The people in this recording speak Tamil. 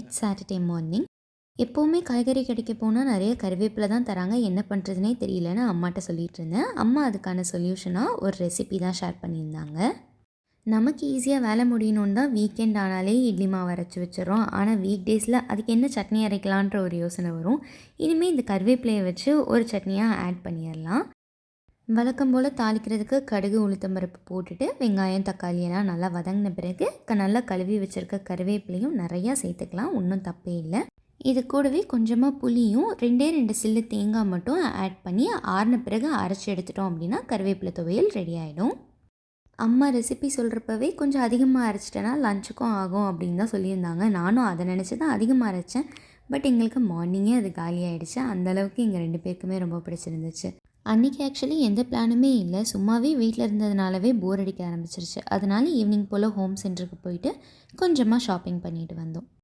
It's Saturday morning. எப்போவுமே காய்கறி கடைக்கு போனால் நிறைய கருவேப்பிலை தான் தராங்க. என்ன பண்ணுறதுனே தெரியலன்னு அம்மாட்ட சொல்லிட்டு இருந்தேன். அம்மா அதுக்கான சொல்யூஷனாக ஒரு ரெசிபி தான் ஷேர் பண்ணியிருந்தாங்க. நமக்கு ஈஸியாக வேலை முடியணுன்னு தான் வீக்கெண்ட் ஆனாலே இட்லி மாவு அரைச்சி வச்சிடறோம். ஆனால் வீக் டேஸில் அதுக்கு என்ன சட்னி அரைக்கலான்ற ஒரு யோசனை வரும். இனிமேல் இந்த கருவேப்பிலையை வச்சு ஒரு சட்னியாக ஆட் பண்ணிடலாம். வழக்கம் போல் தாளிக்கிறதுக்கு கடுகு உளுத்தம்பருப்பு போட்டுட்டு வெங்காயம் தக்காளி எல்லாம் நல்லா வதங்கின பிறகு நல்லா கழுவி வச்சுருக்க கருவேப்பிலையும் நிறையா சேர்த்துக்கலாம். ஒன்றும் தப்பே இல்லை. இது கூடவே கொஞ்சமாக புளியும் 2 சில்லு தேங்காய் மட்டும் ஆட் பண்ணி ஆறின பிறகு அரைச்சி எடுத்துட்டோம் அப்படின்னா கருவேப்பிலை துவையல் ரெடி ஆகிடும். அம்மா ரெசிபி சொல்கிறப்பவே கொஞ்சம் அதிகமாக அரைச்சிட்டேன்னா லஞ்சுக்கும் ஆகும் அப்படின்னு தான் சொல்லியிருந்தாங்க. நானும் அதை நினச்சி தான் அதிகமாக அரைச்சேன். பட் எங்களுக்கு மார்னிங்கே அது காலி ஆகிடுச்சு. அந்தளவுக்கு எங்கள் 2 பேருக்குமே ரொம்ப பிடிச்சிருந்துச்சு. அன்றைக்கி ஆக்சுவலி எந்த பிளானுமே இல்லை. சும்மாவே வீட்டில் இருந்ததுனாலவே போர் அடிக்க ஆரம்பிச்சிருச்சு. அதனால ஈவினிங் போல் ஹோம் சென்டருக்கு போயிட்டு கொஞ்சமாக ஷாப்பிங் பண்ணிட்டு வந்தோம்.